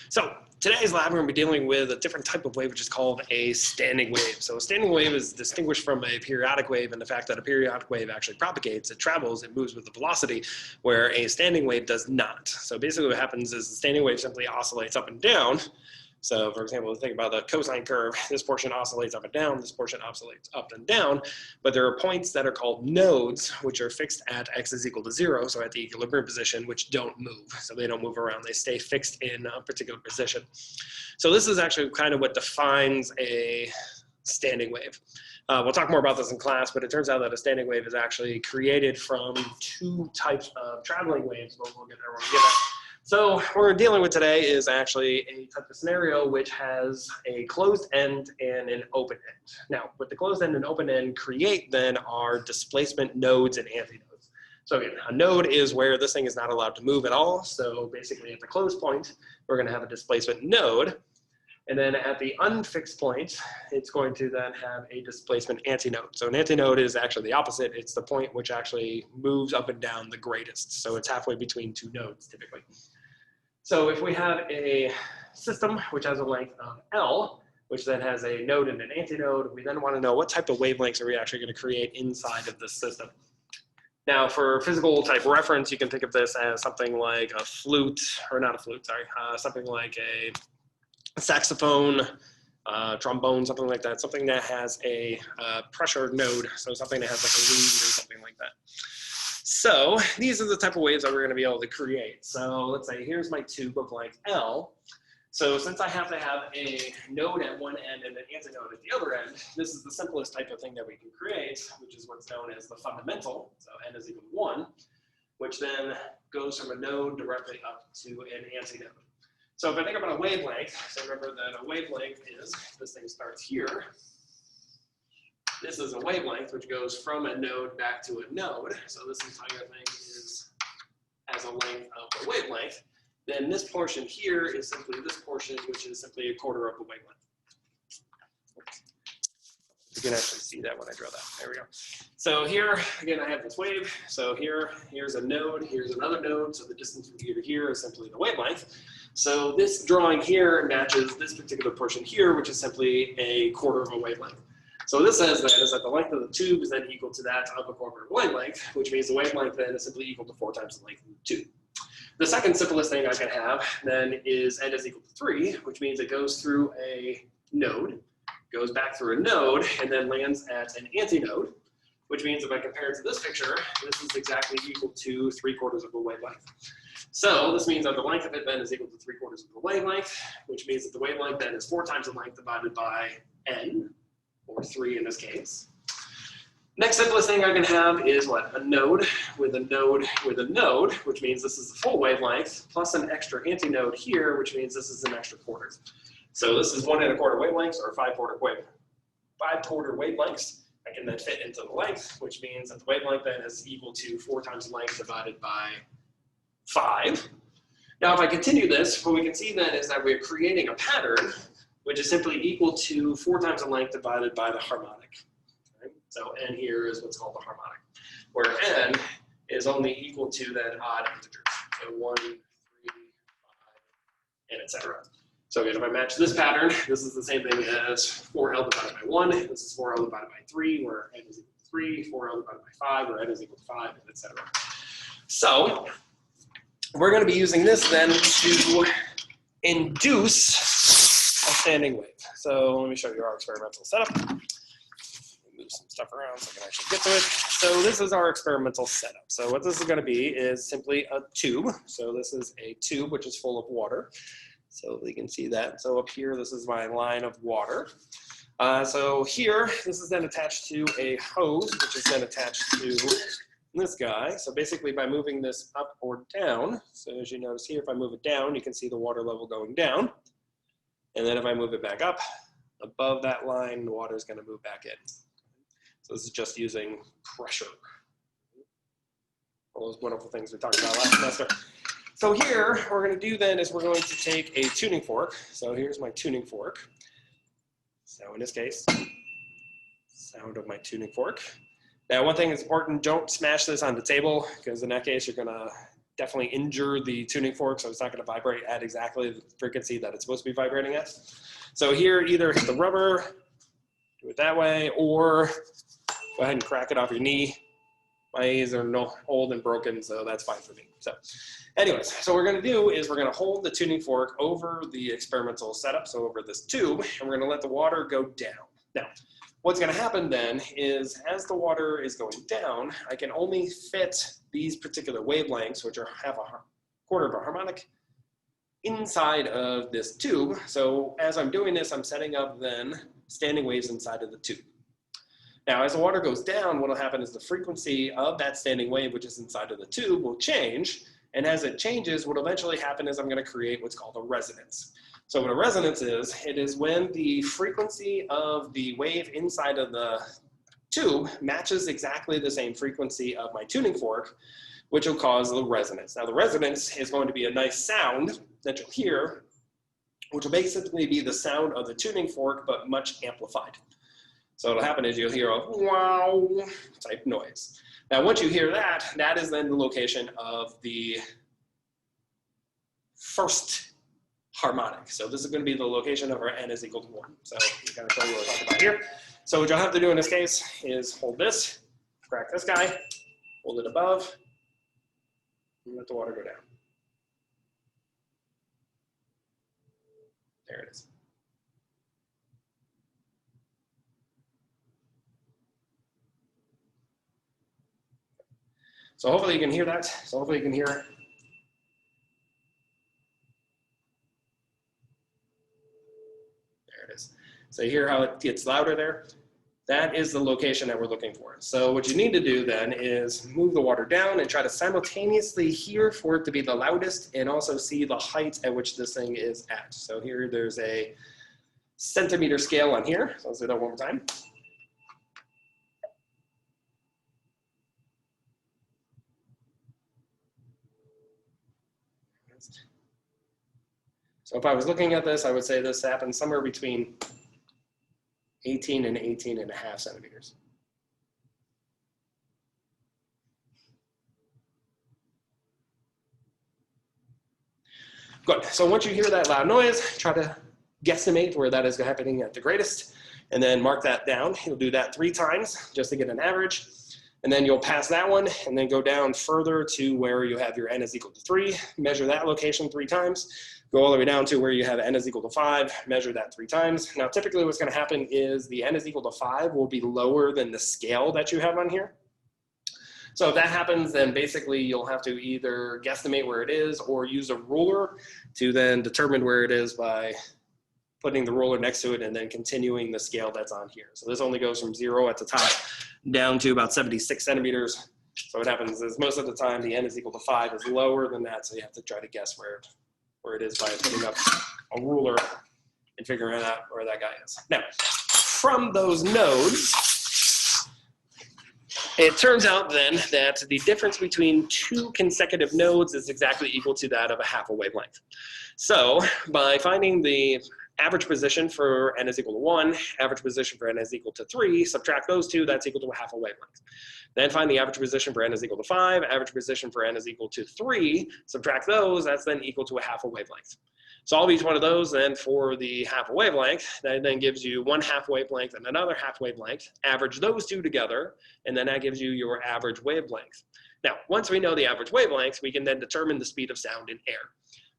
So today's lab, we're going to be dealing with a different type of wave, which is called a standing wave. So a standing wave is distinguished from a periodic wave in the fact that a periodic wave actually propagates, it travels, it moves with a velocity, where a standing wave does not. So basically what happens is the standing wave simply oscillates up and down. So for example, think about the cosine curve. This portion oscillates up and down, this portion oscillates up and down, but there are points that are called nodes, which are fixed at x is equal to 0, so at the equilibrium position, which don't move. So they don't move around, they stay fixed in a particular position. So this is actually kind of what defines a standing wave. We'll talk more about this in class, but it turns out that a standing wave is actually created from two types of traveling waves, but we'll get there when we get there. So what we're dealing with today is actually a type of scenario which has a closed end and an open end. Now, what the closed end and open end create then are displacement nodes and antinodes. So again, a node is where this thing is not allowed to move at all. So basically at the closed point, we're going to have a displacement node. And then at the unfixed point, it's going to then have a displacement antinode. So an antinode is actually the opposite. It's the point which actually moves up and down the greatest. So it's halfway between two nodes typically. So if we have a system which has a length of L, which then has a node and an antinode, we then want to know what type of wavelengths are we actually going to create inside of this system. Now for physical type reference, you can think of this as something like a flute, or not a flute, sorry, something like a saxophone, trombone, something like that, something that has a pressure node, so something that has like a lead or something like that. So these are the type of waves that we're going to be able to create. So let's say here's my tube of length L. So since I have to have a node at one end and an antinode at the other end, this is the simplest type of thing that we can create, which is what's known as the fundamental. So n is equal to 1, which then goes from a node directly up to an antinode. So if I think about a wavelength, so remember that a wavelength is, this thing starts here. This is a wavelength which goes from a node back to a node. So this entire thing is as a length of the wavelength. Then this portion here is simply this portion, which is simply a quarter of the wavelength. You can actually see that when I draw that. There we go. So here, again, I have this wave. So here's a node, here's another node. So the distance from here to here is simply the wavelength. So this drawing here matches this particular portion here, which is simply a quarter of a wavelength. So what this says then is that the length of the tube is then equal to that of a quarter of a wavelength, which means the wavelength then is simply equal to 4 times the length of the tube. The second simplest thing I can have then is n is equal to 3, which means it goes through a node, goes back through a node, and then lands at an antinode, which means if I compare it to this picture, this is exactly equal to 3/4 of a wavelength. So this means that the length of it then is equal to 3/4 of the wavelength, which means that the wavelength then is 4 times the length divided by n, or 3 in this case. Next simplest thing I can have is what? A node with a node with a node, which means this is the full wavelength, plus an extra antinode here, which means this is an extra quarter. So this is 1 1/4 wavelengths, or 5/4 wavelengths. I can then fit into the length, which means that the wavelength then is equal to 4 times the length divided by 5. Now if I continue this, what we can see then is that we're creating a pattern which is simply equal to 4 times the length divided by the harmonic. Right? So n here is what's called the harmonic, where n is only equal to then odd integers. So 1, 3, 5, and etc. So again, if I match this pattern, this is the same thing as 4L divided by 1. This is 4L divided by 3, where n is equal to 3, 4L divided by 5, where n is equal to 5, and etc. So we're going to be using this then to induce a standing wave. So let me show you our experimental setup. Move some stuff around so I can actually get to it. So this is our experimental setup. So what this is going to be is simply a tube. So this is a tube which is full of water. So you can see that. So up here, this is my line of water. So here, this is then attached to a hose, which is then attached to this guy. So basically by moving this up or down, so as you notice here, if I move it down, you can see the water level going down. And then if I move it back up, above that line, the water is going to move back in. So this is just using pressure. All those wonderful things we talked about last semester. So here, what we're going to do then is we're going to take a tuning fork. So here's my tuning fork. So in this case, sound of my tuning fork. Now one thing is important, don't smash this on the table, because in that case you're going to definitely injure the tuning fork, so it's not going to vibrate at exactly the frequency that it's supposed to be vibrating at. So here, either hit the rubber, do it that way, or go ahead and crack it off your knee. My knees are old and broken, so that's fine for me. So anyways, so what we're going to do is we're going to hold the tuning fork over the experimental setup, so over this tube, and we're going to let the water go down. Now, what's going to happen then is as the water is going down, I can only fit these particular wavelengths, which have a quarter of a harmonic, inside of this tube. So as I'm doing this, I'm setting up then standing waves inside of the tube. Now, as the water goes down, what will happen is the frequency of that standing wave, which is inside of the tube, will change. And as it changes, what will eventually happen is I'm going to create what's called a resonance. So what a resonance is, it is when the frequency of the wave inside of the tube matches exactly the same frequency of my tuning fork, which will cause the resonance. Now, the resonance is going to be a nice sound that you'll hear, which will basically be the sound of the tuning fork, but much amplified. So what'll happen is you'll hear a wow type noise. Now, once you hear that, that is then the location of the first harmonic. So this is going to be the location of our n is equal to 1. So we kind of show you what we're talking about here. So what you'll have to do in this case is hold this, crack this guy, hold it above, and let the water go down. There it is. So hopefully you can hear that. So hopefully you can hear it. There it is. So you hear how it gets louder there? That is the location that we're looking for. So what you need to do then is move the water down and try to simultaneously hear for it to be the loudest and also see the height at which this thing is at. So here there's a centimeter scale on here. So let's do that one more time. So if I was looking at this, I would say this happens somewhere between 18 and 18.5 centimeters. Good. So once you hear that loud noise, try to guesstimate where that is happening at the greatest, and then mark that down. You'll do that 3 times just to get an average. And then you'll pass that one and then go down further to where you have your n is equal to 3, measure that location 3 times, go all the way down to where you have n is equal to 5, measure that 3 times. Now, typically what's going to happen is the n is equal to 5 will be lower than the scale that you have on here. So if that happens, then basically you'll have to either guesstimate where it is or use a ruler to then determine where it is by putting the ruler next to it and then continuing the scale that's on here. So this only goes from 0 at the top down to about 76 centimeters. So what happens is most of the time the n is equal to 5 is lower than that, so you have to try to guess where it is by putting up a ruler and figuring out where that guy is. Now, from those nodes, it turns out then that the difference between 2 consecutive nodes is exactly equal to that of a half a wavelength. So by finding the average position for n is equal to 1, average position for n is equal to 3, subtract those 2, that's equal to a half a wavelength. Then find the average position for n is equal to 5, average position for n is equal to 3, subtract those, that's then equal to a half a wavelength. Solve each one of those then for the half a wavelength, that then gives you 1 half wavelength and another half wavelength, average those 2 together, and then that gives you your average wavelength. Now, once we know the average wavelength, we can then determine the speed of sound in air.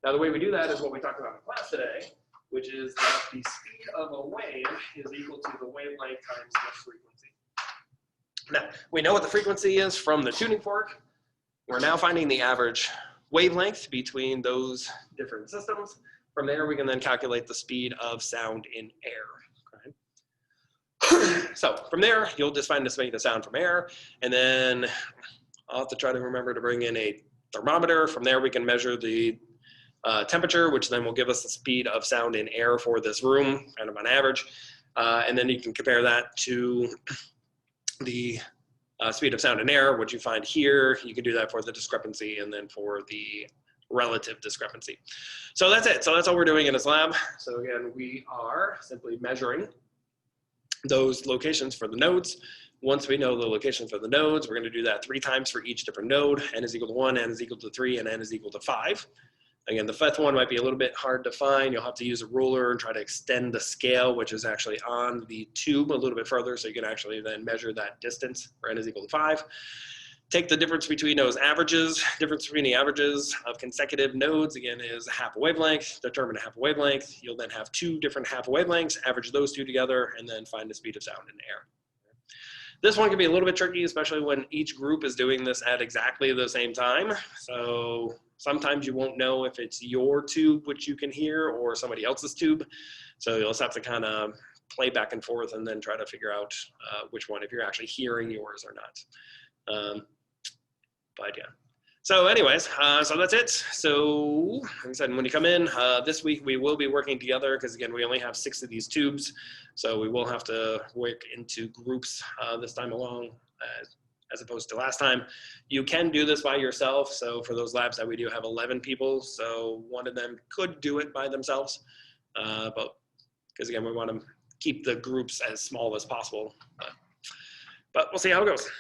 Now, the way we do that is what we talked about in class today, which is that the speed of a wave is equal to the wavelength times the frequency. Now, we know what the frequency is from the tuning fork. We're now finding the average wavelength between those different systems. From there, we can then calculate the speed of sound in air. Okay. So from there, you'll just find the sound from air, and then I'll have to try to remember to bring in a thermometer. From there, we can measure the temperature, which then will give us the speed of sound in air for this room, kind of on average. And then you can compare that to the speed of sound in air, which you find here. You can do that for the discrepancy and then for the relative discrepancy. So that's it. So that's all we're doing in this lab. So again, we are simply measuring those locations for the nodes. Once we know the location for the nodes, we're going to do that 3 times for each different node. N is equal to 1, N is equal to 3, and N is equal to 5. Again, the 5th one might be a little bit hard to find. You'll have to use a ruler and try to extend the scale, which is actually on the tube a little bit further, so you can actually then measure that distance for N is equal to 5. Take the difference between those averages. Difference between the averages of consecutive nodes, again, is half a wavelength. Determine a half a wavelength. You'll then have 2 different half a wavelengths, average those 2 together, and then find the speed of sound in air. This one can be a little bit tricky, especially when each group is doing this at exactly the same time. So sometimes you won't know if it's your tube, which you can hear, or somebody else's tube. So you'll just have to kind of play back and forth and then try to figure out which one, if you're actually hearing yours or not. But yeah. So anyways, so that's it. So like I said, when you come in this week, we will be working together because again, we only have 6 of these tubes. So we will have to work into groups this time along as opposed to last time. You can do this by yourself. So for those labs that we do have 11 people, so one of them could do it by themselves. But because again, we want to keep the groups as small as possible. But we'll see how it goes.